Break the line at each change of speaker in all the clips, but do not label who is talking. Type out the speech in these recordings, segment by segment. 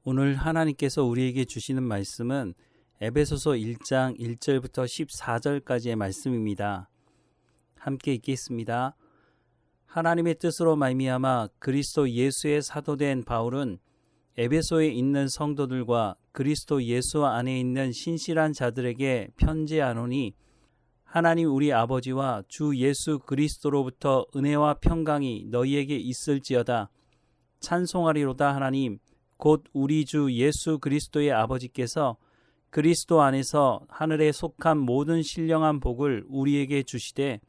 오늘 하나님께서 우리에게 주시는 말씀은 에베소서 1장 1절부터 14절까지의 말씀입니다. 함께 읽겠습니다. 하나님의 뜻으로 말미암아 그리스도 예수의 사도된 바울은 에베소에 있는 성도들과 그리스도 예수 안에 있는 신실한 자들에게 편지하노니 하나님 우리 아버지와 주 예수 그리스도로부터 은혜와 평강이 너희에게 있을지어다. 찬송하리로다. 하나님 곧 우리 주 예수 그리스도의 아버지께서 그리스도 안에서 하늘에 속한 모든 신령한 복을 우리에게 주시되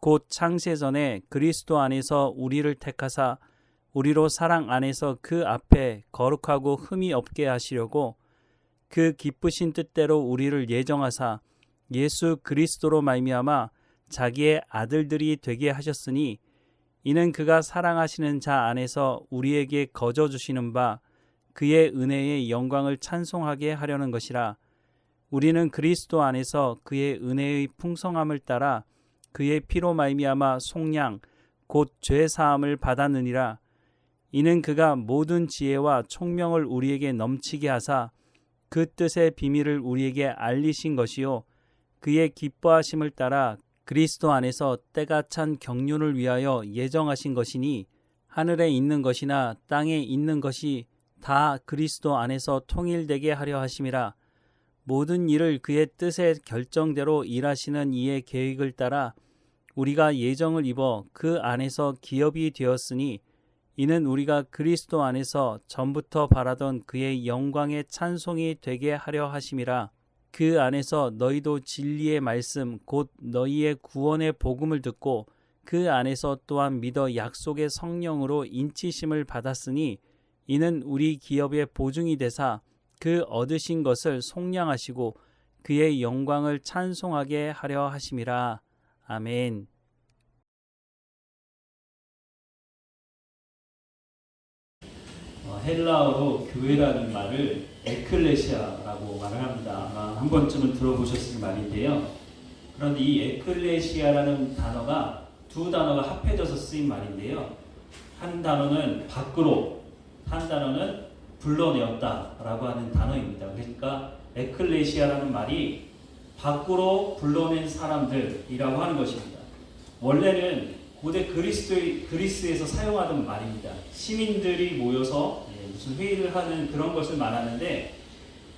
곧 창세전에 그리스도 안에서 우리를 택하사 우리로 사랑 안에서 그 앞에 거룩하고 흠이 없게 하시려고 그 기쁘신 뜻대로 우리를 예정하사 예수 그리스도로 말미암아 자기의 아들들이 되게 하셨으니 이는 그가 사랑하시는 자 안에서 우리에게 거저 주시는 바 그의 은혜의 영광을 찬송하게 하려는 것이라. 우리는 그리스도 안에서 그의 은혜의 풍성함을 따라 그의 피로 말미암아 속량 곧 죄 사함을 받았느니라. 이는 그가 모든 지혜와 총명을 우리에게 넘치게 하사 그 뜻의 비밀을 우리에게 알리신 것이요 그의 기뻐하심을 따라 그리스도 안에서 때가 찬 경륜을 위하여 예정하신 것이니 하늘에 있는 것이나 땅에 있는 것이 다 그리스도 안에서 통일되게 하려 하심이라. 모든 일을 그의 뜻의 결정대로 일하시는 이의 계획을 따라 우리가 예정을 입어 그 안에서 기업이 되었으니 이는 우리가 그리스도 안에서 전부터 바라던 그의 영광의 찬송이 되게 하려 하심이라. 그 안에서 너희도 진리의 말씀 곧 너희의 구원의 복음을 듣고 그 안에서 또한 믿어 약속의 성령으로 인치심을 받았으니 이는 우리 기업의 보증이 되사 그 얻으신 것을 속량하시고 그의 영광을 찬송하게 하려 하심이라. 아멘. 헬라어로 교회라는 말을 에클레시아라고 말을 합니다. 아마 한 번쯤은 들어보셨을 말인데요. 그런데 이 에클레시아라는 단어가 두 단어가 합해져서 쓰인 말인데요. 한 단어는 밖으로, 한 단어는 불러내었다라고 하는 단어입니다. 그러니까 에클레시아라는 말이 밖으로 불러낸 사람들이라고 하는 것입니다. 원래는 고대 그리스에서 사용하던 말입니다. 시민들이 모여서 무슨 회의를 하는 그런 것을 말하는데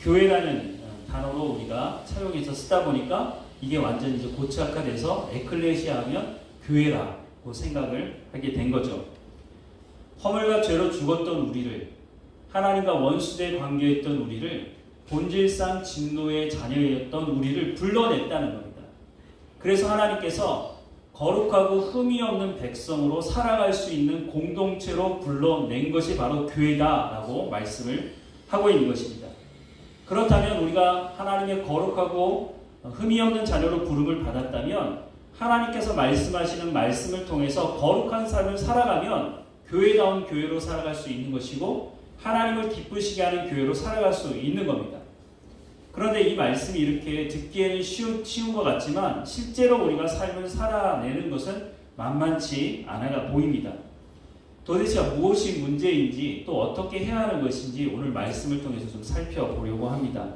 교회라는 단어로 우리가 차용해서 쓰다 보니까 이게 완전히 이제 고착화돼서 에클레시아 하면 교회라고 생각을 하게 된 거죠. 허물과 죄로 죽었던 우리를, 하나님과 원수된 관계였던 우리를, 본질상 진노의 자녀였던 우리를 불러냈다는 겁니다. 그래서 하나님께서 거룩하고 흠이 없는 백성으로 살아갈 수 있는 공동체로 불러낸 것이 바로 교회다라고 말씀을 하고 있는 것입니다. 그렇다면 우리가 하나님의 거룩하고 흠이 없는 자녀로 부름을 받았다면 하나님께서 말씀하시는 말씀을 통해서 거룩한 삶을 살아가면 교회다운 교회로 살아갈 수 있는 것이고 하나님을 기쁘시게 하는 교회로 살아갈 수 있는 겁니다. 그런데 이 말씀이 이렇게 듣기에는 쉬운 것 같지만 실제로 우리가 삶을 살아내는 것은 만만치 않아 보입니다. 도대체 무엇이 문제인지 또 어떻게 해야 하는 것인지 오늘 말씀을 통해서 좀 살펴보려고 합니다.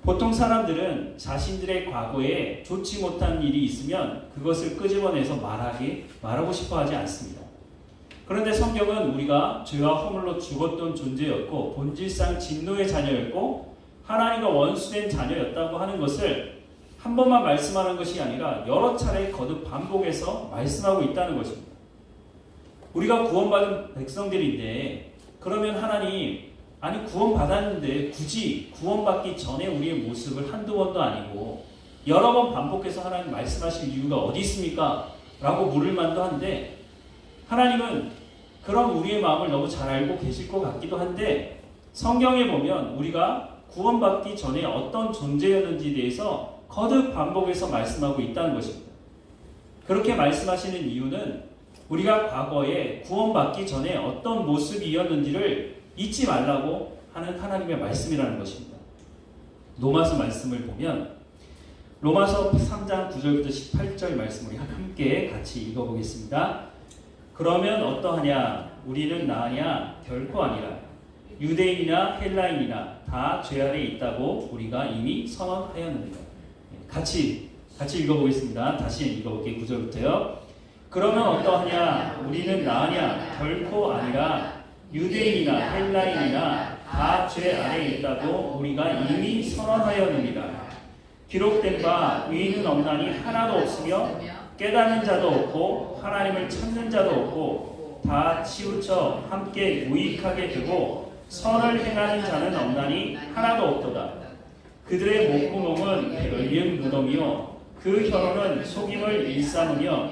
보통 사람들은 자신들의 과거에 좋지 못한 일이 있으면 그것을 끄집어내서 말하고 싶어 하지 않습니다. 그런데 성경은 우리가 죄와 허물로 죽었던 존재였고 본질상 진노의 자녀였고 하나님과 원수된 자녀였다고 하는 것을 한 번만 말씀하는 것이 아니라 여러 차례 거듭 반복해서 말씀하고 있다는 것입니다. 우리가 구원받은 백성들인데 그러면 하나님, 아니 구원받았는데 굳이 구원받기 전에 우리의 모습을 한두 번도 아니고 여러 번 반복해서 하나님 말씀하실 이유가 어디 있습니까? 라고 물을 만도 한데 하나님은 그런 우리의 마음을 너무 잘 알고 계실 것 같기도 한데 성경에 보면 우리가 구원받기 전에 어떤 존재였는지에 대해서 거듭 반복해서 말씀하고 있다는 것입니다. 그렇게 말씀하시는 이유는 우리가 과거에 구원받기 전에 어떤 모습이었는지를 잊지 말라고 하는 하나님의 말씀이라는 것입니다. 로마서 말씀을 보면 로마서 3장 9절부터 18절 말씀 우리 함께 같이 읽어보겠습니다. 그러면 어떠하냐? 우리는 나으냐? 결코 아니라. 유대인이나 헬라인이나 다 죄 아래에 있다고 우리가 이미 선언하였느니라. 같이 읽어보겠습니다. 다시 읽어볼게요. 9절부터요. 그러면 어떠하냐? 우리는 나으냐? 결코 아니라 유대인이나 헬라인이나 다 죄 아래에 있다고 우리가 이미 선언하였느니라. 기록된 바 의인은 없나니 하나도 없으며 깨닫는 자도 없고 하나님을 찾는 자도 없고 다 치우쳐 함께 무익하게 되고 선을 행하는 자는 없나니 하나도 없도다. 그들의 목구멍은 열린 무덤이요 그 혀로는 속임을 일삼으며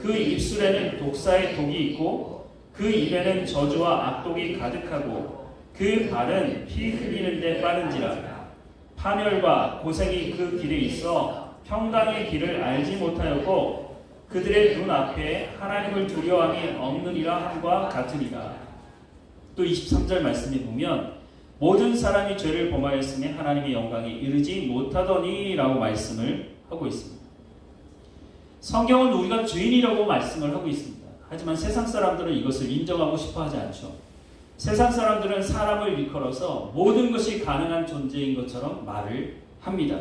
그 입술에는 독사의 독이 있고 그 입에는 저주와 악독이 가득하고 그 발은 피 흘리는 데 빠른지라. 파멸과 고생이 그 길에 있어 평강의 길을 알지 못하였고 그들의 눈앞에 하나님을 두려워함이 없느니라 함과 같으니라. 또 23절 말씀에 보면 모든 사람이 죄를 범하였으니 하나님의 영광에 이르지 못하더니 라고 말씀을 하고 있습니다. 성경은 우리가 죄인이라고 말씀을 하고 있습니다. 하지만 세상 사람들은 이것을 인정하고 싶어 하지 않죠. 세상 사람들은 사람을 일컬어서 모든 것이 가능한 존재인 것처럼 말을 합니다.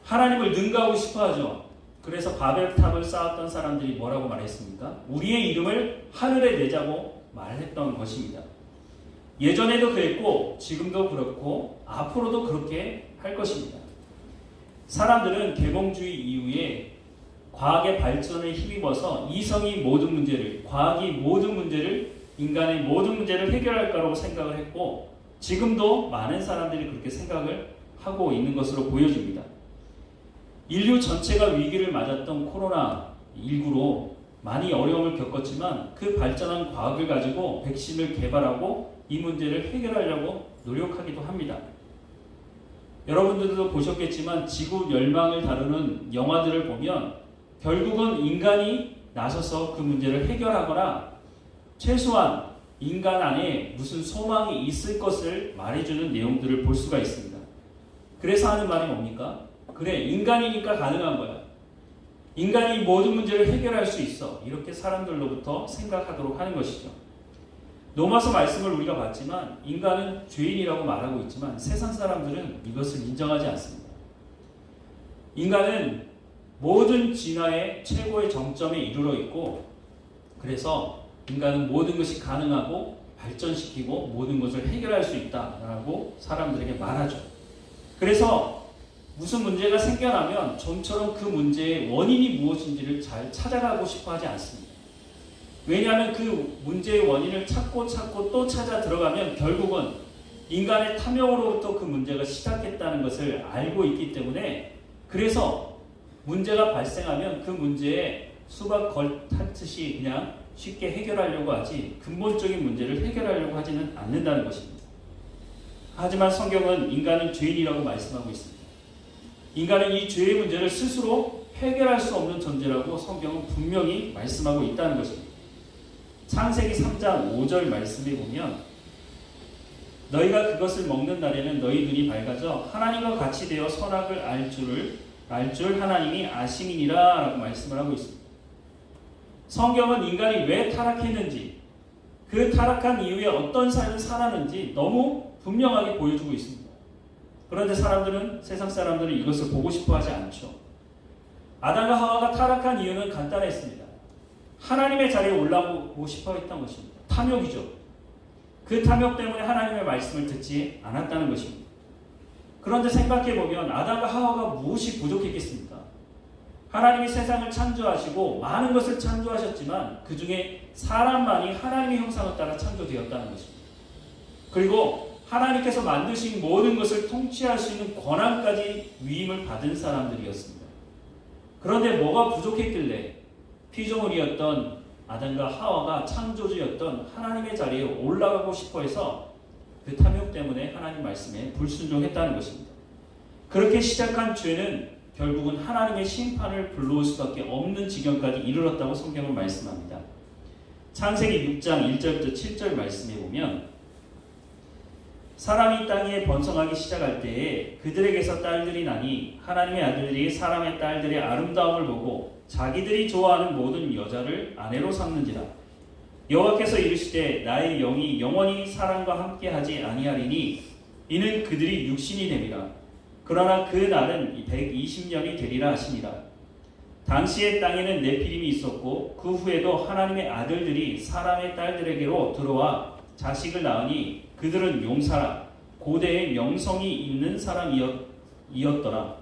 하나님을 능가하고 싶어 하죠. 그래서 바벨탑을 쌓았던 사람들이 뭐라고 말했습니까? 우리의 이름을 하늘에 내자고 말했던 것입니다. 예전에도 그랬고 지금도 그렇고 앞으로도 그렇게 할 것입니다. 사람들은 계몽주의 이후에 과학의 발전에 힘입어서 이성이 모든 문제를, 과학이 모든 문제를, 인간의 모든 문제를 해결할 거라고 생각을 했고 지금도 많은 사람들이 그렇게 생각을 하고 있는 것으로 보여집니다. 인류 전체가 위기를 맞았던 코로나19로 많이 어려움을 겪었지만 그 발전한 과학을 가지고 백신을 개발하고 이 문제를 해결하려고 노력하기도 합니다. 여러분들도 보셨겠지만 지구 멸망을 다루는 영화들을 보면 결국은 인간이 나서서 그 문제를 해결하거나 최소한 인간 안에 무슨 소망이 있을 것을 말해주는 내용들을 볼 수가 있습니다. 그래서 하는 말이 뭡니까? 그래, 인간이니까 가능한 거야. 인간이 모든 문제를 해결할 수 있어. 이렇게 사람들로부터 생각하도록 하는 것이죠. 로마서 말씀을 우리가 봤지만 인간은 죄인이라고 말하고 있지만 세상 사람들은 이것을 인정하지 않습니다. 인간은 모든 진화의 최고의 정점에 이르러 있고 그래서 인간은 모든 것이 가능하고 발전시키고 모든 것을 해결할 수 있다라고 사람들에게 말하죠. 그래서 무슨 문제가 생겨나면 좀처럼 그 문제의 원인이 무엇인지를 잘 찾아가고 싶어 하지 않습니다. 왜냐하면 그 문제의 원인을 찾고 또 찾아 들어가면 결국은 인간의 탐욕으로부터 그 문제가 시작했다는 것을 알고 있기 때문에 그래서 문제가 발생하면 그 문제에 수박 걸 탔듯이 그냥 쉽게 해결하려고 하지 근본적인 문제를 해결하려고 하지는 않는다는 것입니다. 하지만 성경은 인간은 죄인이라고 말씀하고 있습니다. 인간은 이 죄의 문제를 스스로 해결할 수 없는 존재라고 성경은 분명히 말씀하고 있다는 것입니다. 창세기 3장 5절 말씀에 보면 너희가 그것을 먹는 날에는 너희 눈이 밝아져 하나님과 같이 되어 선악을 알 줄 하나님이 아심이니라 라고 말씀을 하고 있습니다. 성경은 인간이 왜 타락했는지 그 타락한 이후에 어떤 삶을 살았는지 너무 분명하게 보여주고 있습니다. 그런데 세상 사람들은 이것을 보고 싶어 하지 않죠. 아담과 하와가 타락한 이유는 간단했습니다. 하나님의 자리에 올라오고 싶어 했던 것입니다. 탐욕이죠. 그 탐욕 때문에 하나님의 말씀을 듣지 않았다는 것입니다. 그런데 생각해보면 아담과 하와가 무엇이 부족했겠습니까? 하나님이 세상을 창조하시고 많은 것을 창조하셨지만 그 중에 사람만이 하나님의 형상을 따라 창조되었다는 것입니다. 그리고 하나님께서 만드신 모든 것을 통치할 수 있는 권한까지 위임을 받은 사람들이었습니다. 그런데 뭐가 부족했길래 피조물이었던 아담과 하와가 창조주였던 하나님의 자리에 올라가고 싶어해서 그 탐욕 때문에 하나님 말씀에 불순종했다는 것입니다. 그렇게 시작한 죄는 결국은 하나님의 심판을 불러올 수밖에 없는 지경까지 이르렀다고 성경은 말씀합니다. 창세기 6장 1절부터 7절 말씀에 보면 사람이 땅에 번성하기 시작할 때에 그들에게서 딸들이 나니 하나님의 아들들이 사람의 딸들의 아름다움을 보고 자기들이 좋아하는 모든 여자를 아내로 삼는지라. 여호와께서 이르시되 나의 영이 영원히 사람과 함께하지 아니하리니 이는 그들이 육신이 됨이라. 그러나 그 날은 120년이 되리라 하시니라. 당시의 땅에는 네피림이 있었고 그 후에도 하나님의 아들들이 사람의 딸들에게로 들어와 자식을 낳으니 그들은 용사라 고대의 명성이 있는 사람이었더라.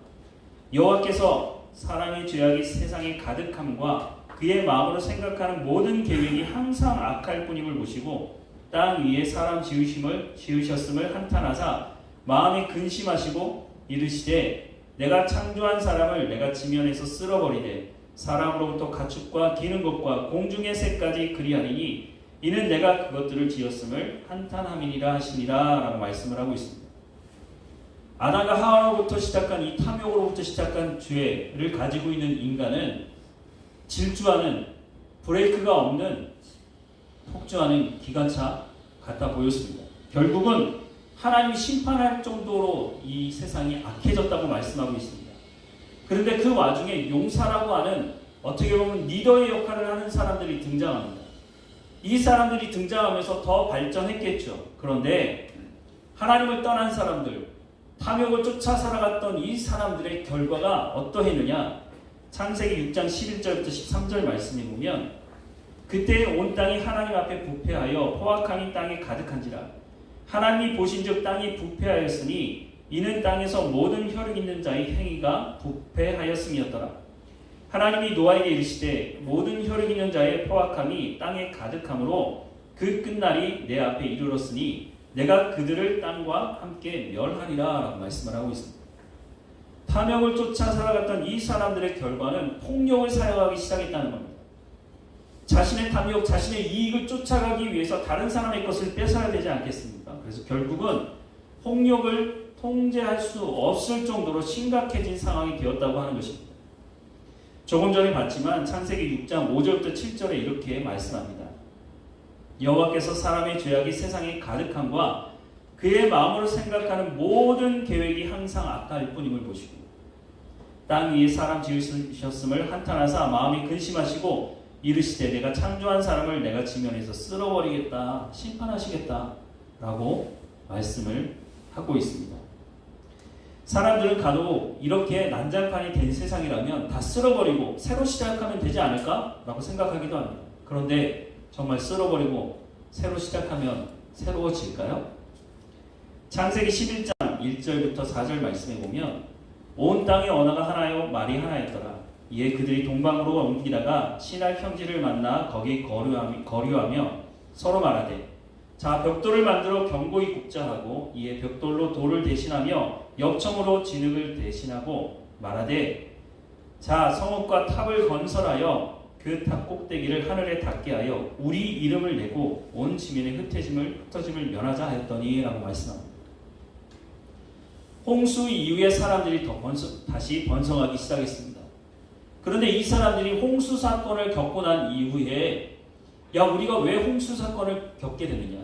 여호와께서 사람의 죄악이 세상에 가득함과 그의 마음으로 생각하는 모든 계획이 항상 악할 뿐임을 보시고 땅 위에 사람 지으셨음을 한탄하사 마음에 근심하시고 이르시되 내가 창조한 사람을 내가 지면에서 쓸어버리되 사람으로부터 가축과 기는 것과 공중의 새까지 그리하리니 이는 내가 그것들을 지었음을 한탄함이니라 하시니라 라고 말씀을 하고 있습니다. 아담과 하와로부터 시작한 이 탐욕으로부터 시작한 죄를 가지고 있는 인간은 질주하는 브레이크가 없는 폭주하는 기관차 같아 보였습니다. 결국은 하나님이 심판할 정도로 이 세상이 악해졌다고 말씀하고 있습니다. 그런데 그 와중에 용사라고 하는 어떻게 보면 리더의 역할을 하는 사람들이 등장합니다. 이 사람들이 등장하면서 더 발전했겠죠. 그런데 하나님을 떠난 사람들, 탐욕을 쫓아 살아갔던 이 사람들의 결과가 어떠했느냐? 창세기 6장 11절부터 13절 말씀에 보면 그때 온 땅이 하나님 앞에 부패하여 포악함이 땅에 가득한지라. 하나님이 보신즉 땅이 부패하였으니 이는 땅에서 모든 혈육 있는 자의 행위가 부패하였음이었더라. 하나님이 노아에게 이르시되 모든 혈육 있는 자의 포악함이 땅에 가득함으로 그 끝날이 내 앞에 이르렀으니 내가 그들을 땅과 함께 멸하리라 라고 말씀을 하고 있습니다. 탐욕을 쫓아 살아갔던 이 사람들의 결과는 폭력을 사용하기 시작했다는 겁니다. 자신의 탐욕, 자신의 이익을 쫓아가기 위해서 다른 사람의 것을 뺏어야 되지 않겠습니까? 그래서 결국은 폭력을 통제할 수 없을 정도로 심각해진 상황이 되었다고 하는 것입니다. 조금 전에 봤지만 창세기 6장 5절부터 7절에 이렇게 말씀합니다. 여호와께서 사람의 죄악이 세상에 가득함과 그의 마음으로 생각하는 모든 계획이 항상 악할 뿐임을 보시고 땅 위에 사람 지으셨음을 한탄하사 마음이 근심하시고 이르시되 내가 창조한 사람을 내가 지면에서 쓸어버리겠다, 심판하시겠다 라고 말씀을 하고 있습니다. 사람들은 간혹 이렇게 난장판이 된 세상이라면 다 쓸어버리고 새로 시작하면 되지 않을까? 라고 생각하기도 합니다. 그런데 정말 쓸어버리고 새로 시작하면 새로워질까요? 창세기 11장 1절부터 4절 말씀에 보면 온 땅의 언어가 하나요 말이 하나였더라. 이에 그들이 동방으로 옮기다가 시날 평지를 만나 거기 거류하며 서로 말하되 자 벽돌을 만들어 견고히 굽자 하고 이에 벽돌로 돌을 대신하며 역청으로 진흙을 대신하고 말하되 자 성읍과 탑을 건설하여 그 탑 꼭대기를 하늘에 닿게 하여 우리 이름을 내고 온 지면의 흩어짐을 면하자 하였더니 라고 말씀합니다. 홍수 이후에 사람들이 다시 번성하기 시작했습니다. 그런데 이 사람들이 홍수 사건을 겪고 난 이후에 우리가 왜 홍수 사건을 겪게 되느냐?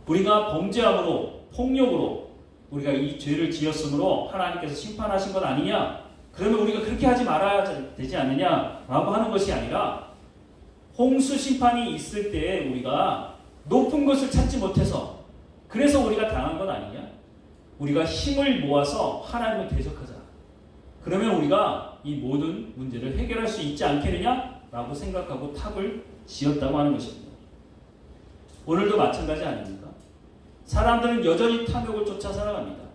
우리가 범죄함으로 폭력으로 우리가 이 죄를 지었으므로 하나님께서 심판하신 것 아니냐? 그러면 우리가 그렇게 하지 말아야 되지 않느냐라고 하는 것이 아니라 홍수 심판이 있을 때 우리가 높은 것을 찾지 못해서 그래서 우리가 당한 것 아니냐? 우리가 힘을 모아서 하나님을 대적하자. 그러면 우리가 이 모든 문제를 해결할 수 있지 않겠느냐라고 생각하고 탑을 지었다고 하는 것입니다. 오늘도 마찬가지 아닙니까? 사람들은 여전히 탐욕을 쫓아 살아갑니다.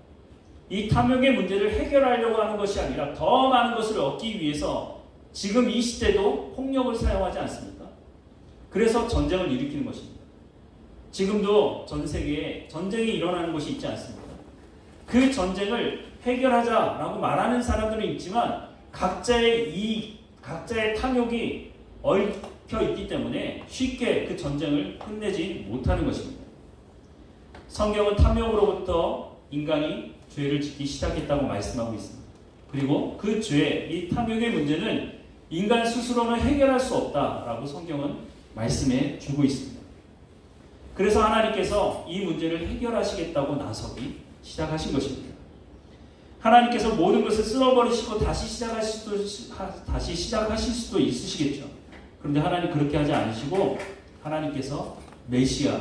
이 탐욕의 문제를 해결하려고 하는 것이 아니라 더 많은 것을 얻기 위해서 지금 이 시대도 폭력을 사용하지 않습니까? 그래서 전쟁을 일으키는 것입니다. 지금도 전 세계에 전쟁이 일어나는 것이 있지 않습니까? 그 전쟁을 해결하자라고 말하는 사람들은 있지만 각자의 이익, 각자의 탐욕이 얽혀 있기 때문에 쉽게 그 전쟁을 끝내지 못하는 것입니다. 성경은 탐욕으로부터 인간이 죄를 짓기 시작했다고 말씀하고 있습니다. 그리고 그 죄, 이 탐욕의 문제는 인간 스스로는 해결할 수 없다라고 성경은 말씀해 주고 있습니다. 그래서 하나님께서 이 문제를 해결하시겠다고 나서기 시작하신 것입니다. 하나님께서 모든 것을 쓸어버리시고 다시 시작하실 수도 있으시겠죠. 그런데 하나님 그렇게 하지 않으시고 하나님께서 메시아,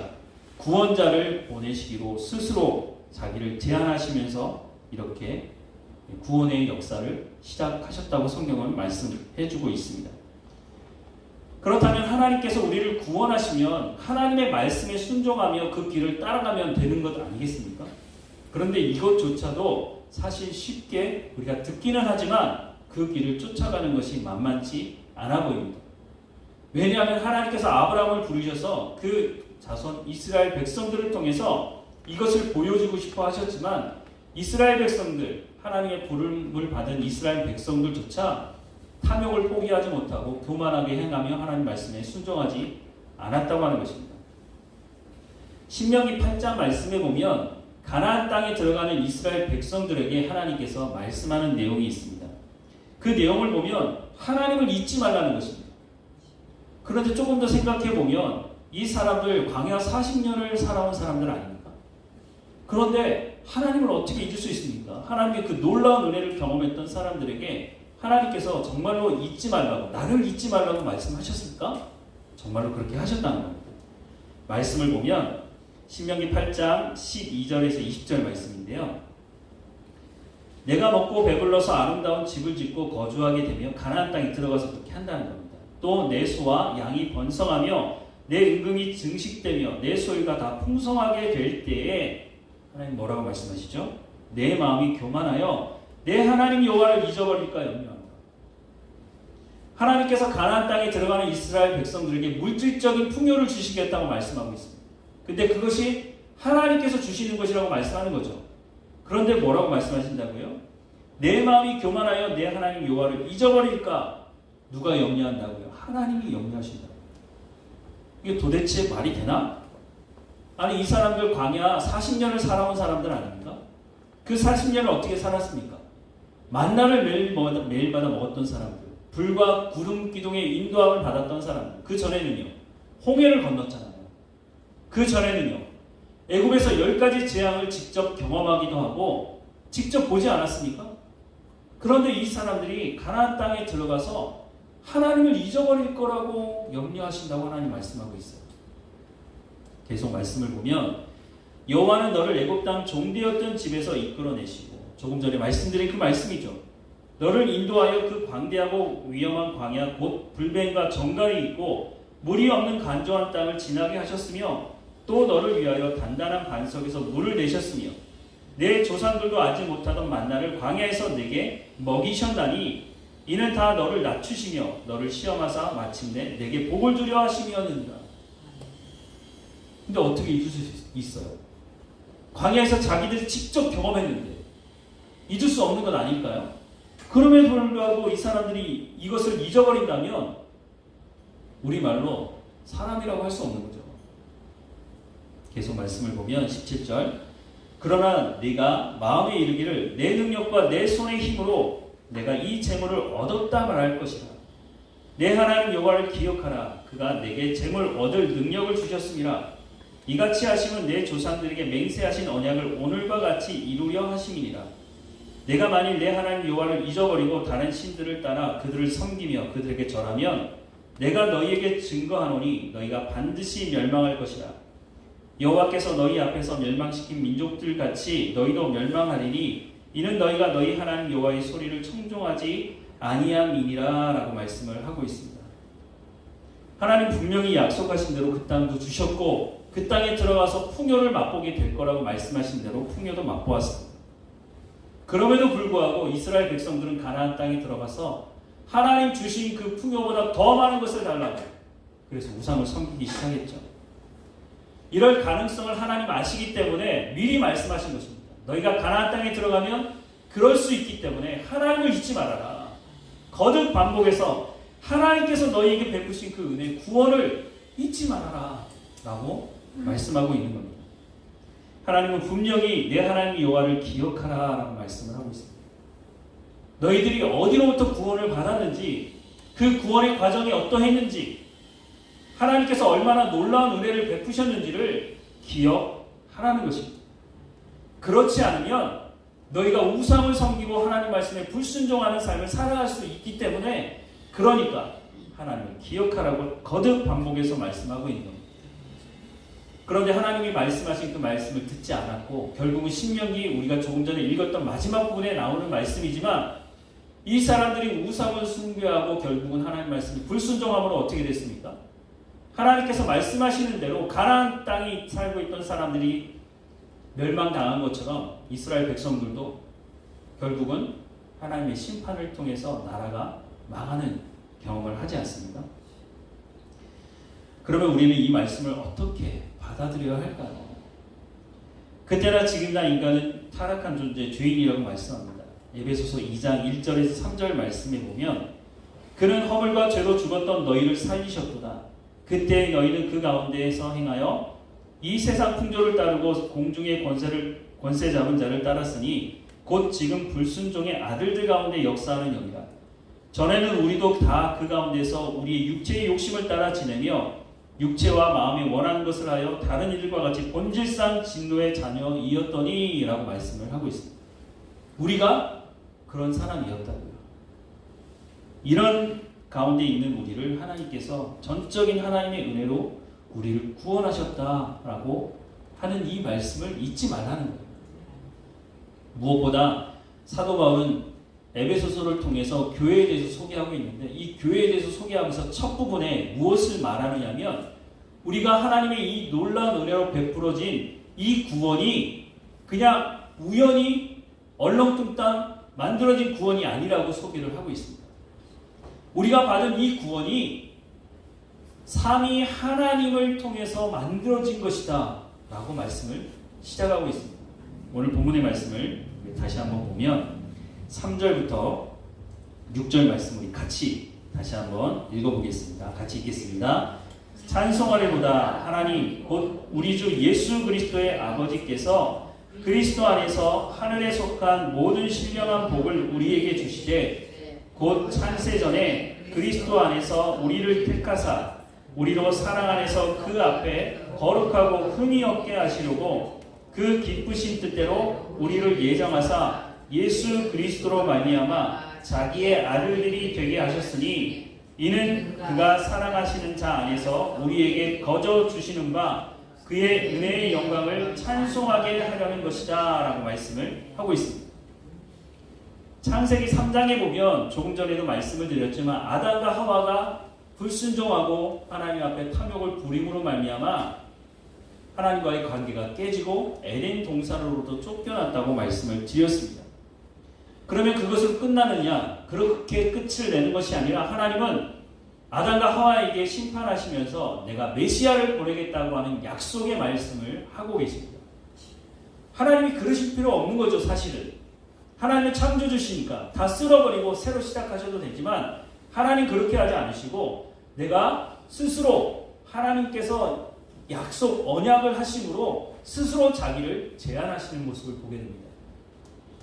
구원자를 보내시기로 스스로 자기를 제안하시면서 이렇게 구원의 역사를 시작하셨다고 성경은 말씀해주고 있습니다. 그렇다면 하나님께서 우리를 구원하시면 하나님의 말씀에 순종하며 그 길을 따라가면 되는 것 아니겠습니까? 그런데 이것조차도 사실 쉽게 우리가 듣기는 하지만 그 길을 쫓아가는 것이 만만치 않아 보입니다. 왜냐하면 하나님께서 아브라함을 부르셔서 그 자손 이스라엘 백성들을 통해서 이것을 보여주고 싶어 하셨지만 이스라엘 백성들, 하나님의 부름을 받은 이스라엘 백성들조차 탐욕을 포기하지 못하고 교만하게 행하며 하나님 말씀에 순종하지 않았다고 하는 것입니다. 신명기 8장 말씀에 보면 가나안 땅에 들어가는 이스라엘 백성들에게 하나님께서 말씀하는 내용이 있습니다. 그 내용을 보면 하나님을 잊지 말라는 것입니다. 그런데 조금 더 생각해 보면 이 사람들 광야 40년을 살아온 사람들 아닙니까? 그런데 하나님을 어떻게 잊을 수 있습니까? 하나님의 그 놀라운 은혜를 경험했던 사람들에게 하나님께서 정말로 잊지 말라고, 나를 잊지 말라고 말씀하셨습니까? 정말로 그렇게 하셨다는 겁니다. 말씀을 보면 신명기 8장 12절에서 20절 말씀인데요. 내가 먹고 배불러서 아름다운 집을 짓고 거주하게 되며 가나안 땅에 들어가서 그렇게 한다는 겁니다. 또 내 소와 양이 번성하며 내 은금이 증식되며 내 소유가 다 풍성하게 될 때에 하나님 뭐라고 말씀하시죠? 내 마음이 교만하여 내 하나님 여호와를 잊어버릴까 염려한다. 하나님께서 가나안 땅에 들어가는 이스라엘 백성들에게 물질적인 풍요를 주시겠다고 말씀하고 있습니다. 근데 그것이 하나님께서 주시는 것이라고 말씀하는 거죠. 그런데 뭐라고 말씀하신다고요? 내 마음이 교만하여 내 하나님 여호와를 잊어버릴까 누가 염려한다고요? 하나님이 염려하신다고요. 이게 도대체 말이 되나? 아니 이 사람들 광야 40년을 살아온 사람들 아닙니까? 그 40년을 어떻게 살았습니까? 만나를 매일마다 먹었던 사람들, 불과 구름 기둥의 인도함을 받았던 사람들, 그 전에는요 홍해를 건넜잖아요. 그 전에는요 애굽에서 10가지 재앙을 직접 경험하기도 하고 직접 보지 않았습니까? 그런데 이 사람들이 가나안 땅에 들어가서 하나님을 잊어버릴 거라고 염려하신다고 하나님 말씀하고 있어요. 계속 말씀을 보면 여호와는 너를 애굽 땅 종되었던 집에서 이끌어내시고, 조금 전에 말씀드린 그 말씀이죠. 너를 인도하여 그 광대하고 위험한 광야 곧 불뱀과 정갈이 있고 물이 없는 간조한 땅을 지나게 하셨으며 또 너를 위하여 단단한 반석에서 물을 내셨으며 내 조상들도 알지 못하던 만나를 광야에서 내게 먹이셨나니 이는 다 너를 낮추시며 너를 시험하사 마침내 내게 복을 주려 하심이었느니라. 근데 어떻게 잊을 수 있어요? 광야에서 자기들이 직접 경험했는데 잊을 수 없는 건 아닐까요? 그럼에도 불구하고 이 사람들이 이것을 잊어버린다면 우리말로 사람이라고 할 수 없는 거죠. 계속 말씀을 보면 17절 그러나 네가 마음에 이르기를 내 능력과 내 손의 힘으로 내가 이 재물을 얻었다 말할 것이라. 내 하나님 여호와를 기억하라. 그가 내게 재물 얻을 능력을 주셨음이라. 이같이 하심은 내 조상들에게 맹세하신 언약을 오늘과 같이 이루려 하심이니라. 내가 만일 내 하나님 여호와를 잊어버리고 다른 신들을 따라 그들을 섬기며 그들에게 절하면 내가 너희에게 증거하노니 너희가 반드시 멸망할 것이라. 여호와께서 너희 앞에서 멸망시킨 민족들 같이 너희도 멸망하리니 이는 너희가 너희 하나님 여호와의 소리를 청종하지 아니함이니라 라고 말씀을 하고 있습니다. 하나님 분명히 약속하신 대로 그 땅도 주셨고 그 땅에 들어가서 풍요를 맛보게 될 거라고 말씀하신 대로 풍요도 맛보았습니다. 그럼에도 불구하고 이스라엘 백성들은 가나안 땅에 들어가서 하나님 주신 그 풍요보다 더 많은 것을 달라고 그래서 우상을 섬기기 시작했죠. 이럴 가능성을 하나님 아시기 때문에 미리 말씀하신 것입니다. 너희가 가나안 땅에 들어가면 그럴 수 있기 때문에 하나님을 잊지 말아라. 거듭 반복해서 하나님께서 너희에게 베푸신 그 은혜 구원을 잊지 말아라 라고 말씀하고 있는 겁니다. 하나님은 분명히 내 하나님 여호와를 기억하라 라고 말씀을 하고 있습니다. 너희들이 어디로부터 구원을 받았는지 그 구원의 과정이 어떠했는지 하나님께서 얼마나 놀라운 은혜를 베푸셨는지를 기억하라는 것입니다. 그렇지 않으면 너희가 우상을 섬기고 하나님 말씀에 불순종하는 삶을 살아갈 수 있기 때문에 그러니까 하나님을 기억하라고 거듭 반복해서 말씀하고 있는 겁니다. 그런데 하나님이 말씀하신 그 말씀을 듣지 않았고 결국은 신명기 우리가 조금 전에 읽었던 마지막 부분에 나오는 말씀이지만 이 사람들이 우상을 숭배하고 결국은 하나님 말씀이 불순종함으로 어떻게 됐습니까? 하나님께서 말씀하시는 대로 가나안 땅에 살고 있던 사람들이 멸망당한 것처럼 이스라엘 백성들도 결국은 하나님의 심판을 통해서 나라가 망하는 경험을 하지 않습니까? 그러면 우리는 이 말씀을 어떻게 받아들여야 할까요? 그때나 지금이나 인간은 타락한 존재, 죄인이라고 말씀합니다. 에베소서 2장 1절에서 3절 말씀에 보면 그는 허물과 죄로 죽었던 너희를 살리셨도다. 그때 너희는 그 가운데에서 행하여 이 세상 풍조를 따르고 공중의 권세 잡은 자를 따랐으니 곧 지금 불순종의 아들들 가운데 역사하는 영이라. 전에는 우리도 다 그 가운데서 우리의 육체의 욕심을 따라 지내며 육체와 마음이 원하는 것을 하여 다른 이들과 같이 본질상 진노의 자녀이었더니 라고 말씀을 하고 있습니다. 우리가 그런 사람이었다고요. 이런 가운데 있는 우리를 하나님께서 전적인 하나님의 은혜로 우리를 구원하셨다라고 하는 이 말씀을 잊지 말라는 거예요. 무엇보다 사도 바울은 에베소서를 통해서 교회에 대해서 소개하고 있는데 이 교회에 대해서 소개하면서 첫 부분에 무엇을 말하느냐면 우리가 하나님의 이 놀라운 은혜로 베풀어진 이 구원이 그냥 우연히 얼렁뚱땅 만들어진 구원이 아니라고 소개를 하고 있습니다. 우리가 받은 이 구원이 삼위 하나님을 통해서 만들어진 것이다 라고 말씀을 시작하고 있습니다. 오늘 본문의 말씀을 다시 한번 보면 3절부터 6절 말씀 우리 같이 다시 한번 읽어보겠습니다. 같이 읽겠습니다. 찬송하리로다. 하나님 곧 우리 주 예수 그리스도의 아버지께서 그리스도 안에서 하늘에 속한 모든 신령한 복을 우리에게 주시되 곧 창세전에 그리스도 안에서 우리를 택하사 우리로 사랑 안에서 그 앞에 거룩하고 흠이 없게 하시려고 그 기쁘신 뜻대로 우리를 예정하사 예수 그리스도로 말미암아 자기의 아들들이 되게 하셨으니 이는 그가 사랑하시는 자 안에서 우리에게 거저 주시는 바 그의 은혜의 영광을 찬송하게 하려는 것이다 라고 말씀을 하고 있습니다. 창세기 3장에 보면 조금 전에도 말씀을 드렸지만 아담과 하와가 불순종하고 하나님 앞에 탐욕을 부림으로 말미암아 하나님과의 관계가 깨지고 에덴 동산으로부터 쫓겨났다고 말씀을 드렸습니다. 그러면 그것으로 끝나느냐? 그렇게 끝을 내는 것이 아니라 하나님은 아담과 하와에게 심판하시면서 내가 메시아를 보내겠다고 하는 약속의 말씀을 하고 계십니다. 하나님이 그러실 필요 없는 거죠, 사실은. 하나님은 창조주시니까 다 쓸어버리고 새로 시작하셔도 되지만 하나님 그렇게 하지 않으시고 내가 스스로 하나님께서 약속, 언약을 하심으로 스스로 자기를 제한하시는 모습을 보게 됩니다.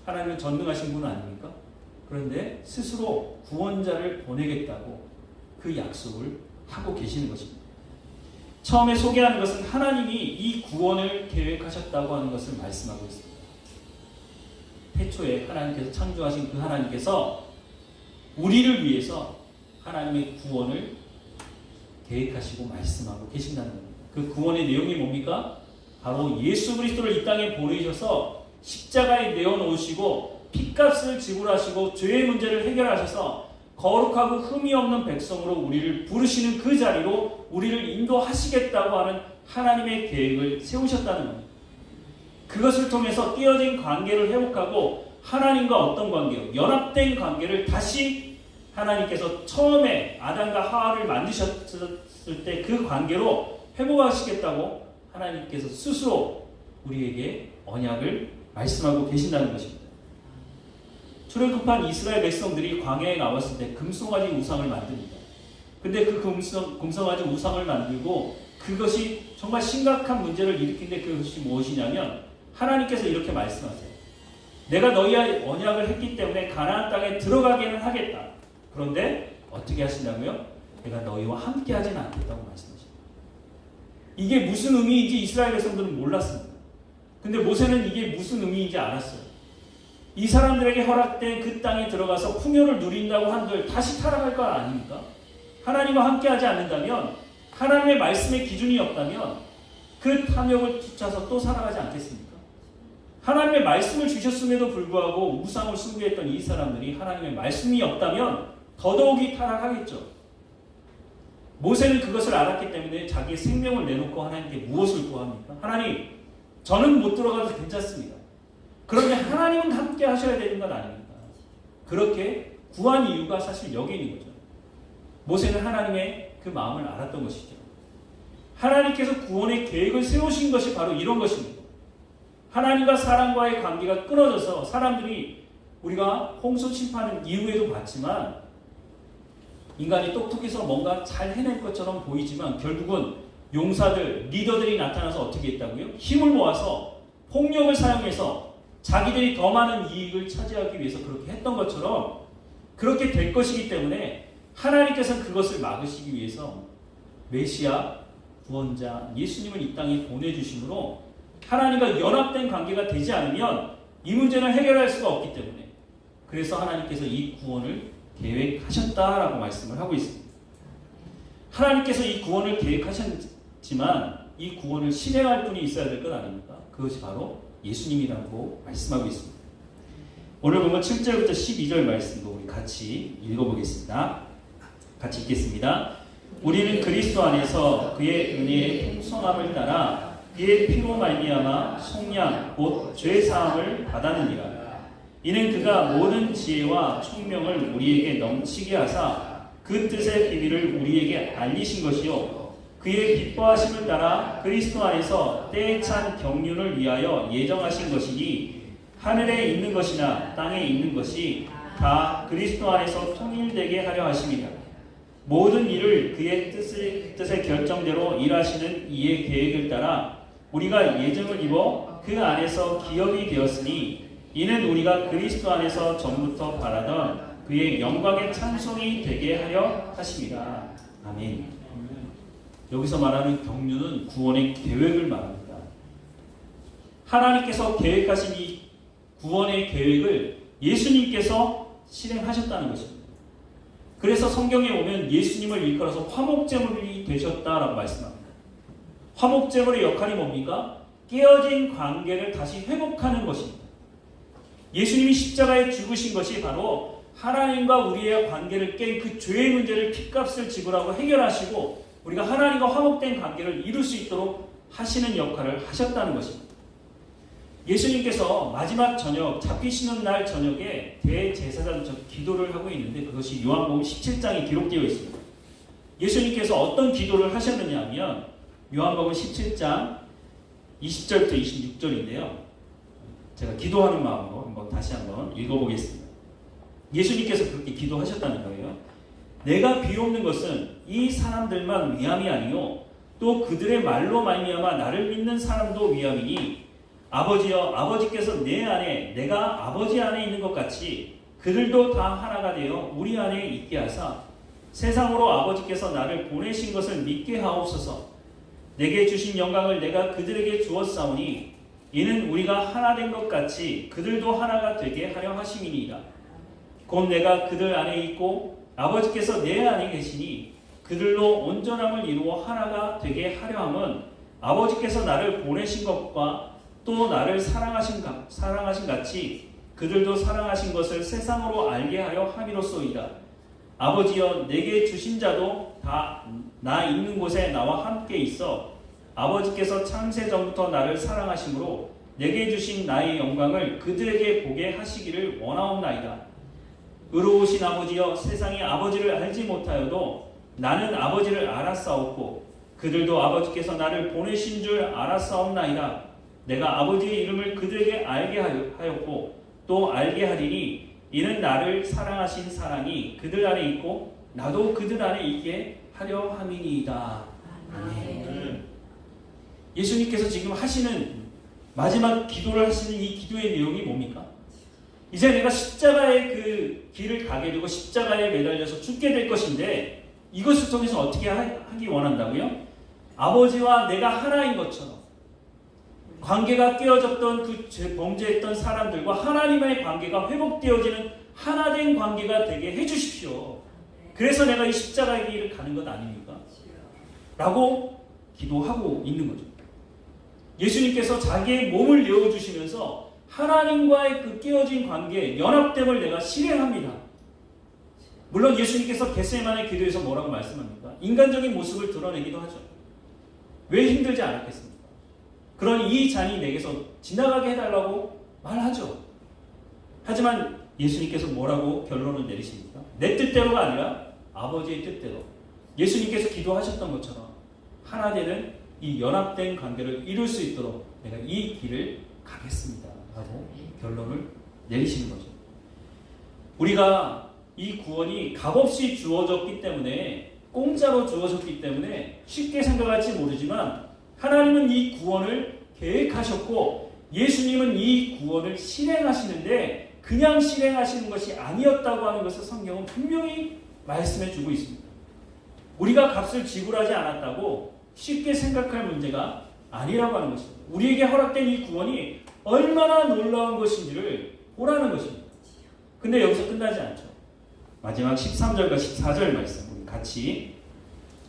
하나님은 전능하신 분 아닙니까? 그런데 스스로 구원자를 보내겠다고 그 약속을 하고 계시는 것입니다. 처음에 소개하는 것은 하나님이 이 구원을 계획하셨다고 하는 것을 말씀하고 있습니다. 태초에 하나님께서 창조하신 그 하나님께서 우리를 위해서 하나님의 구원을 계획하시고 말씀하고 계신다는 겁니다. 그 구원의 내용이 뭡니까? 바로 예수 그리스도를 이 땅에 보내셔서 십자가에 내어놓으시고 핏값을 지불하시고 죄의 문제를 해결하셔서 거룩하고 흠이 없는 백성으로 우리를 부르시는 그 자리로 우리를 인도하시겠다고 하는 하나님의 계획을 세우셨다는 겁니다. 그것을 통해서 띄어진 관계를 회복하고 하나님과 어떤 관계요? 연합된 관계를 다시 하나님께서 처음에 아담과 하와를 만드셨을 때 그 관계로 회복하시겠다고 하나님께서 스스로 우리에게 언약을 말씀하고 계신다는 것입니다. 출애굽한 이스라엘 백성들이 광야에 나왔을 때 금송아지 우상을 만듭니다. 근데 그 금송아지 우상을 만들고 그것이 정말 심각한 문제를 일으키는데 그것이 무엇이냐면 하나님께서 이렇게 말씀하세요. 내가 너희와 언약을 했기 때문에 가나안 땅에 들어가게는 하겠다. 그런데 어떻게 하신다고요? 내가 너희와 함께 하지는 않겠다고 말씀하십니다. 이게 무슨 의미인지 이스라엘 백성들은 몰랐습니다. 근데 모세는 이게 무슨 의미인지 알았어요. 이 사람들에게 허락된 그 땅에 들어가서 풍요를 누린다고 한들 다시 타락할 거 아닙니까? 하나님과 함께하지 않는다면, 하나님의 말씀의 기준이 없다면 그 탐욕을 쫓아서 또 살아가지 않겠습니까? 하나님의 말씀을 주셨음에도 불구하고 우상을 숭배했던 이 사람들이 하나님의 말씀이 없다면 더더욱이 타락하겠죠. 모세는 그것을 알았기 때문에 자기의 생명을 내놓고 하나님께 무엇을 구합니까? 하나님, 저는 못 들어가도 괜찮습니다. 그런데 하나님은 함께 하셔야 되는 건 아닙니까? 그렇게 구한 이유가 사실 여기 있는 거죠. 모세는 하나님의 그 마음을 알았던 것이죠. 하나님께서 구원의 계획을 세우신 것이 바로 이런 것입니다. 하나님과 사람과의 관계가 끊어져서 사람들이 우리가 홍수 심판 이후에도 봤지만 인간이 똑똑해서 뭔가 잘 해낼 것처럼 보이지만 결국은 용사들, 리더들이 나타나서 어떻게 했다고요? 힘을 모아서 폭력을 사용해서 자기들이 더 많은 이익을 차지하기 위해서 그렇게 했던 것처럼 그렇게 될 것이기 때문에 하나님께서는 그것을 막으시기 위해서 메시아, 구원자, 예수님을 이 땅에 보내주심으로 하나님과 연합된 관계가 되지 않으면 이 문제는 해결할 수가 없기 때문에 그래서 하나님께서 이 구원을 계획하셨다라고 말씀을 하고 있습니다. 하나님께서 이 구원을 계획하셨지만 이 구원을 실행할 분이 있어야 될 것 아닙니까? 그것이 바로 예수님이라고 말씀하고 있습니다. 오늘 보면 7절부터 12절 말씀도 우리 같이 읽어보겠습니다. 같이 읽겠습니다. 우리는 그리스도 안에서 그의 은혜의 풍성함을 따라 그의 피로 말미암아 속량 곧 죄 사함을 받았느니라. 이는 그가 모든 지혜와 총명을 우리에게 넘치게 하사 그 뜻의 비밀을 우리에게 알리신 것이요 그의 기뻐하심을 따라 그리스도 안에서 때에 찬 경륜을 위하여 예정하신 것이니 하늘에 있는 것이나 땅에 있는 것이 다 그리스도 안에서 통일되게 하려 하심이라. 모든 일을 그의 뜻의 결정대로 일하시는 이의 계획을 따라 우리가 예정을 입어 그 안에서 기업이 되었으니 이는 우리가 그리스도 안에서 전부터 바라던 그의 영광의 찬송이 되게 하려 하심이라. 아멘. 여기서 말하는 경륜은 구원의 계획을 말합니다. 하나님께서 계획하신 이 구원의 계획을 예수님께서 실행하셨다는 것입니다. 그래서 성경에 오면 예수님을 일컬어서 화목제물이 되셨다라고 말씀합니다. 화목제물의 역할이 뭡니까? 깨어진 관계를 다시 회복하는 것입니다. 예수님이 십자가에 죽으신 것이 바로 하나님과 우리의 관계를 깬 그 죄의 문제를 핏값을 지불하고 해결하시고 우리가 하나님과 화목된 관계를 이룰 수 있도록 하시는 역할을 하셨다는 것입니다. 예수님께서 마지막 저녁, 잡히시는 날 저녁에 대제사장적 기도를 하고 있는데 그것이 요한복음 17장에 기록되어 있습니다. 예수님께서 어떤 기도를 하셨느냐 하면 요한복음 17장 20절부터 26절인데요. 제가 기도하는 마음으로 다시 한번 읽어보겠습니다. 예수님께서 그렇게 기도하셨다는 거예요. 내가 비옵는 것은 이 사람들만 위함이 아니요 또 그들의 말로 말미암아 나를 믿는 사람도 위함이니 아버지여 아버지께서 내 안에 내가 아버지 안에 있는 것 같이 그들도 다 하나가 되어 우리 안에 있게 하사 세상으로 아버지께서 나를 보내신 것을 믿게 하옵소서. 내게 주신 영광을 내가 그들에게 주었사오니 이는 우리가 하나 된 것 같이 그들도 하나가 되게 하려 하심이니이다. 곧 내가 그들 안에 있고 아버지께서 내 안에 계시니 그들로 온전함을 이루어 하나가 되게 하려 함은 아버지께서 나를 보내신 것과 또 나를 사랑하신 같이 그들도 사랑하신 것을 세상으로 알게 하려 함이로소이다. 아버지여 내게 주신 자도 다 나 있는 곳에 나와 함께 있어 아버지께서 창세 전부터 나를 사랑하심으로 내게 주신 나의 영광을 그들에게 보게 하시기를 원하옵나이다. 의로우신 아버지여 세상이 아버지를 알지 못하여도 나는 아버지를 알았사옵고 그들도 아버지께서 나를 보내신 줄 알았사옵나이다. 내가 아버지의 이름을 그들에게 알게 하였고 또 알게 하리니 이는 나를 사랑하신 사랑이 그들 안에 있고 나도 그들 안에 있게 하려 함이니이다. 아멘. 예수님께서 지금 하시는 마지막 기도를 하시는 이 기도의 내용이 뭡니까? 이제 내가 십자가의 그 길을 가게 되고 십자가에 매달려서 죽게 될 것인데 이것을 통해서 어떻게 하기 원한다고요? 아버지와 내가 하나인 것처럼 관계가 깨어졌던 그 범죄했던 사람들과 하나님의 관계가 회복되어지는 하나된 관계가 되게 해주십시오. 그래서 내가 이 십자가의 길을 가는 것 아닙니까? 라고 기도하고 있는 거죠. 예수님께서 자기의 몸을 내어주시면서 하나님과의 그 끼어진 관계, 연합됨을 내가 실행합니다. 물론 예수님께서 겟세마네 기도에서 뭐라고 말씀합니까? 인간적인 모습을 드러내기도 하죠. 왜 힘들지 않았겠습니까? 그러니 이 잔이 내게서 지나가게 해달라고 말하죠. 하지만 예수님께서 뭐라고 결론을 내리십니까? 내 뜻대로가 아니라 아버지의 뜻대로. 예수님께서 기도하셨던 것처럼 하나 되는 이 연합된 관계를 이룰 수 있도록 내가 이 길을 가겠습니다 라고 결론을 내리시는 거죠. 우리가 이 구원이 값없이 주어졌기 때문에, 공짜로 주어졌기 때문에 쉽게 생각할지 모르지만 하나님은 이 구원을 계획하셨고 예수님은 이 구원을 실행하시는데 그냥 실행하시는 것이 아니었다고 하는 것을 성경은 분명히 말씀해 주고 있습니다. 우리가 값을 지불하지 않았다고 쉽게 생각할 문제가 아니라고 하는 것입니다. 우리에게 허락된 이 구원이 얼마나 놀라운 것인지를 보라는 것입니다. 근데 여기서 끝나지 않죠. 마지막 13절과 14절 말씀 우리 같이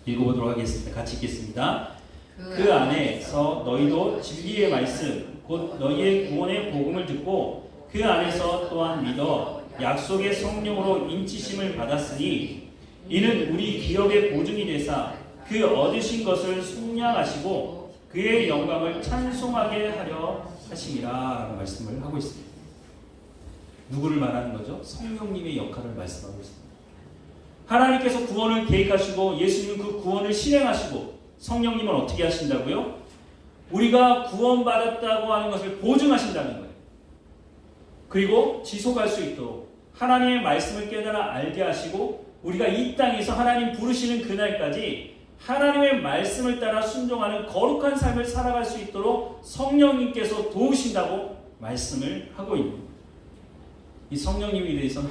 읽어보도록 하겠습니다. 같이 읽겠습니다. 그 안에서 너희도 진리의 말씀 곧 너희의 구원의 복음을 듣고 그 안에서 또한 믿어 약속의 성령으로 인치심을 받았으니 이는 우리 기업의 보증이 되사 그 얻으신 것을 속량하시고 그의 영광을 찬송하게 하려 하심이라 라고 말씀을 하고 있습니다. 누구를 말하는 거죠? 성령님의 역할을 말씀하고 있습니다. 하나님께서 구원을 계획하시고 예수님은 그 구원을 실행하시고 성령님은 어떻게 하신다고요? 우리가 구원받았다고 하는 것을 보증하신다는 거예요. 그리고 지속할 수 있도록 하나님의 말씀을 깨달아 알게 하시고 우리가 이 땅에서 하나님 부르시는 그날까지 하나님의 말씀을 따라 순종하는 거룩한 삶을 살아갈 수 있도록 성령님께서 도우신다고 말씀을 하고 있는 거예요. 이 성령님에 대해서는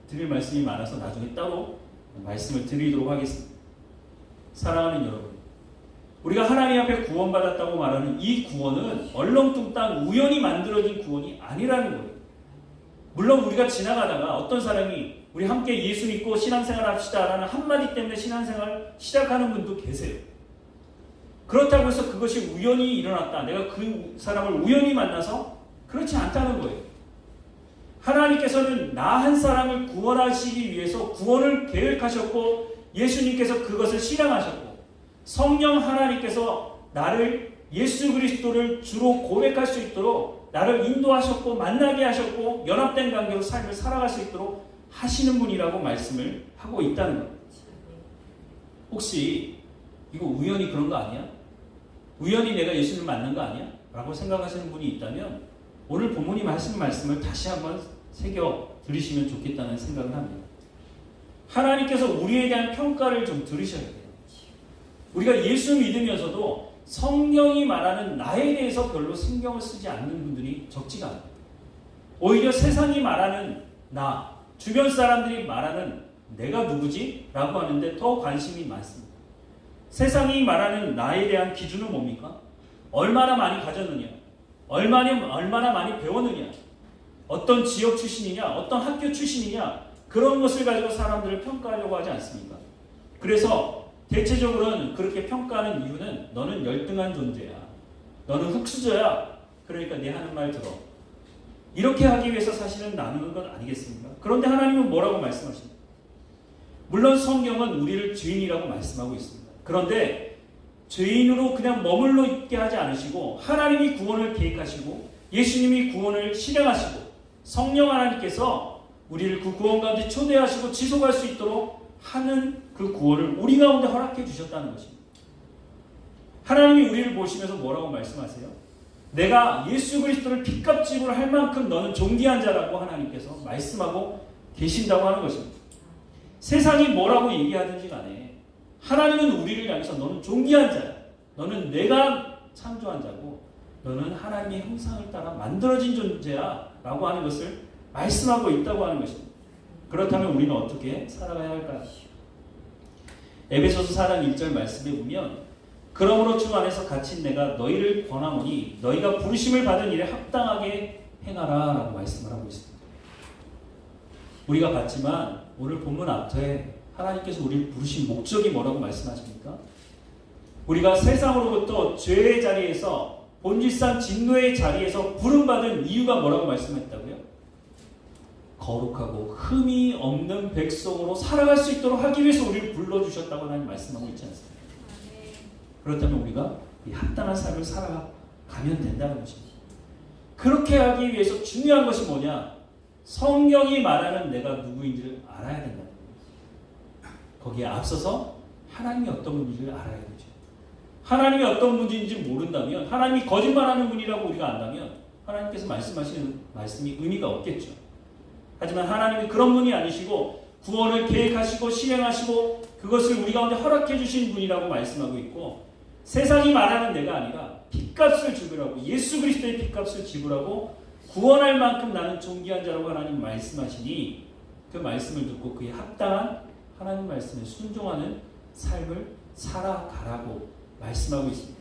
드릴 말씀이 많아서 나중에 따로 말씀을 드리도록 하겠습니다. 사랑하는 여러분, 우리가 하나님 앞에 구원받았다고 말하는 이 구원은 얼렁뚱땅 우연히 만들어진 구원이 아니라는 거예요. 물론 우리가 지나가다가 어떤 사람이 우리 함께 예수 믿고 신앙생활 합시다 라는 한마디 때문에 신앙생활 시작하는 분도 계세요. 그렇다고 해서 그것이 우연히 일어났다, 내가 그 사람을 우연히 만나서, 그렇지 않다는 거예요. 하나님께서는 나 한 사람을 구원하시기 위해서 구원을 계획하셨고 예수님께서 그것을 실행하셨고 성령 하나님께서 나를 예수 그리스도를 주로 고백할 수 있도록 나를 인도하셨고 만나게 하셨고 연합된 관계로 삶을 살아갈 수 있도록 하시는 분이라고 말씀을 하고 있다는 겁니다. 혹시 이거 우연히 그런 거 아니야? 우연히 내가 예수님을 만난 거 아니야? 라고 생각하시는 분이 있다면 오늘 본문이 하신 말씀을 다시 한번 새겨 들으시면 좋겠다는 생각을 합니다. 하나님께서 우리에 대한 평가를 좀 들으셔야 돼요. 우리가 예수 믿으면서도 성경이 말하는 나에 대해서 별로 신경을 쓰지 않는 분들이 적지가 않아요. 오히려 세상이 말하는 나, 주변 사람들이 말하는 내가 누구지? 라고 하는데 더 관심이 많습니다. 세상이 말하는 나에 대한 기준은 뭡니까? 얼마나 많이 가졌느냐? 얼마나 많이 배웠느냐? 어떤 지역 출신이냐? 어떤 학교 출신이냐? 그런 것을 가지고 사람들을 평가하려고 하지 않습니까? 그래서 대체적으로는 그렇게 평가하는 이유는 너는 열등한 존재야. 너는 흙수저야. 그러니까 내 하는 말 들어. 이렇게 하기 위해서 사실은 나누는 건 아니겠습니까? 그런데 하나님은 뭐라고 말씀하십니까? 물론 성경은 우리를 죄인이라고 말씀하고 있습니다. 그런데 죄인으로 그냥 머물러 있게 하지 않으시고 하나님이 구원을 계획하시고 예수님이 구원을 실행하시고 성령 하나님께서 우리를 그 구원 가운데 초대하시고 지속할 수 있도록 하는 그 구원을 우리 가운데 허락해 주셨다는 것입니다. 하나님이 우리를 보시면서 뭐라고 말씀하세요? 내가 예수 그리스도를 핏값 지불할 만큼 너는 존귀한 자라고 하나님께서 말씀하고 계신다고 하는 것입니다. 세상이 뭐라고 얘기하든지 간에 하나님은 우리를 향해서 너는 존귀한 자야. 너는 내가 창조한 자고 너는 하나님의 형상을 따라 만들어진 존재야 라고 하는 것을 말씀하고 있다고 하는 것입니다. 그렇다면 우리는 어떻게 살아가야 할까요? 에베소서 4장 1절 말씀에 보면 그러므로 주 안에서 갇힌 내가 너희를 권하노니 너희가 부르심을 받은 일에 합당하게 행하라 라고 말씀을 하고 있습니다. 우리가 봤지만 오늘 본문 앞에 하나님께서 우리를 부르신 목적이 뭐라고 말씀하십니까? 우리가 세상으로부터 죄의 자리에서 본질상 진노의 자리에서 부름받은 이유가 뭐라고 말씀했다고요? 거룩하고 흠이 없는 백성으로 살아갈 수 있도록 하기 위해서 우리를 불러주셨다고 하나님 말씀하고 있지 않습니까? 그렇다면 우리가 이 합당한 삶을 살아가면 된다는 것입니다. 그렇게 하기 위해서 중요한 것이 뭐냐? 성경이 말하는 내가 누구인지를 알아야 된다는 거예요. 거기에 앞서서 하나님이 어떤 분인지를 알아야 되죠. 하나님이 어떤 분인지 모른다면, 하나님이 거짓말하는 분이라고 우리가 안다면 하나님께서 말씀하시는 말씀이 의미가 없겠죠. 하지만 하나님이 그런 분이 아니시고 구원을 계획하시고 실행하시고 그것을 우리 가운데 허락해 주신 분이라고 말씀하고 있고, 세상이 말하는 내가 아니라 핏값을 지불하고 예수 그리스도의 핏값을 지불하고 구원할 만큼 나는 존귀한 자라고 하나님 말씀하시니, 그 말씀을 듣고 그에 합당한 하나님 말씀에 순종하는 삶을 살아가라고 말씀하고 있습니다.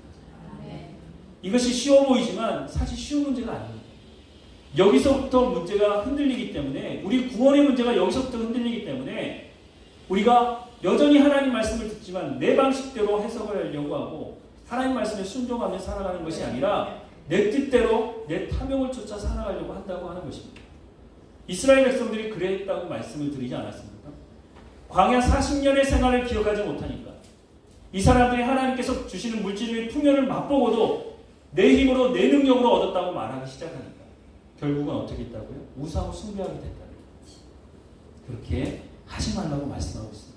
이것이 쉬워 보이지만 사실 쉬운 문제가 아닙니다. 여기서부터 문제가 흔들리기 때문에, 우리 구원의 문제가 여기서부터 흔들리기 때문에 우리가 여전히 하나님 말씀을 듣지만 내 방식대로 해석을 하려고 하고 하나님 말씀에 순종하며 살아가는 것이 아니라 내 뜻대로 내 탐욕을 쫓아 살아가려고 한다고 하는 것입니다. 이스라엘 백성들이 그랬다고 말씀을 드리지 않았습니까? 광야 40년의 생활을 기억하지 못하니까, 이 사람들이 하나님께서 주시는 물질의 풍요를 맛보고도 내 힘으로 내 능력으로 얻었다고 말하기 시작하니까 결국은 어떻게 했다고요? 우상을 숭배하게 됐다는 거예요. 그렇게 하지 말라고 말씀하고 있습니다.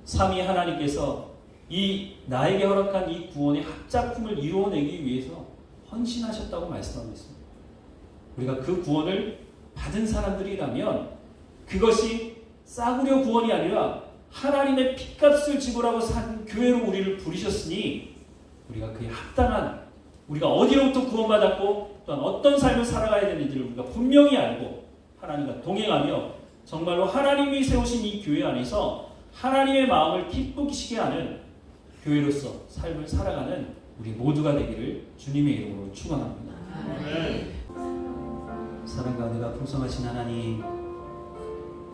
삼위 하나님께서 이 나에게 허락한 이 구원의 합작품을 이루어내기 위해서 헌신하셨다고 말씀하고 있습니다. 우리가 그 구원을 받은 사람들이라면 그것이 싸구려 구원이 아니라 하나님의 핏값을 지불하고 산 교회로 우리를 부르셨으니, 우리가 그에 합당한, 우리가 어디로부터 구원받았고 또한 어떤 삶을 살아가야 되는지를 우리가 분명히 알고 하나님과 동행하며 정말로 하나님이 세우신 이 교회 안에서 하나님의 마음을 기쁘시게 하는 교회로서 삶을 살아가는 우리 모두가 되기를 주님의 이름으로 축원합니다. 사랑과 은혜가 풍성하신 하나님,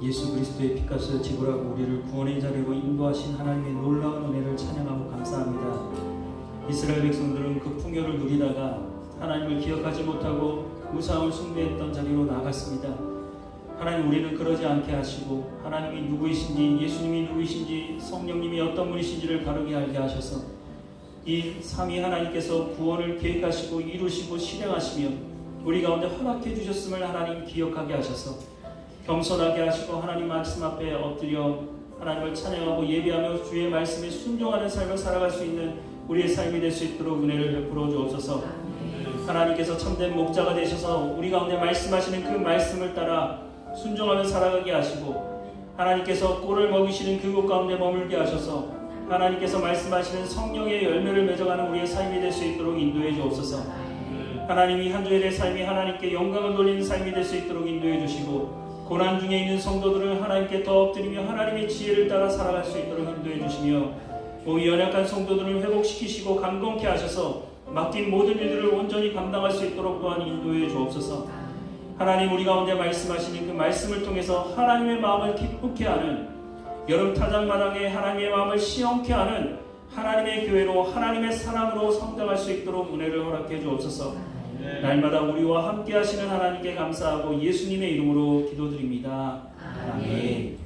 예수 그리스도의 핏값을 지불하고 우리를 구원의 자리로 인도하신 하나님의 놀라운 은혜를 찬양하고 감사합니다. 이스라엘 백성들은 그 풍요를 누리다가 하나님을 기억하지 못하고 우상을 숭배했던 자리로 나아갔습니다. 하나님, 우리는 그러지 않게 하시고 하나님이 누구이신지, 예수님이 누구이신지, 성령님이 어떤 분이신지를 바르게 알게 하셔서 이 삼위 하나님께서 구원을 계획하시고 이루시고 실행하시며 우리 가운데 허락해 주셨음을 하나님 기억하게 하셔서 겸손하게 하시고 하나님 말씀 앞에 엎드려 하나님을 찬양하고 예배하며 주의 말씀에 순종하는 삶을 살아갈 수 있는 우리의 삶이 될 수 있도록 은혜를 베풀어 주옵소서. 하나님께서 참된 목자가 되셔서 우리 가운데 말씀하시는 그 말씀을 따라 순종하며 살아가게 하시고, 하나님께서 꼴을 먹이시는 그곳 가운데 머물게 하셔서 하나님께서 말씀하시는 성령의 열매를 맺어가는 우리의 삶이 될 수 있도록 인도해 주옵소서. 하나님이 한 주일의 삶이 하나님께 영광을 돌리는 삶이 될 수 있도록 인도해 주시고, 고난 중에 있는 성도들을 하나님께 더 엎드리며 하나님의 지혜를 따라 살아갈 수 있도록 인도해 주시며, 몸이 연약한 성도들을 회복시키시고 강건케 하셔서 맡긴 모든 일들을 온전히 감당할 수 있도록 또한 인도해 주옵소서. 하나님, 우리 가운데 말씀하시는 그 말씀을 통해서 하나님의 마음을 기쁘게 하는, 여름 타작마당에 하나님의 마음을 시원케 하는 하나님의 교회로, 하나님의 사랑으로 성장할 수 있도록 은혜를 허락해 주옵소서. 날마다 우리와 함께 하시는 하나님께 감사하고 예수님의 이름으로 기도드립니다. 아멘.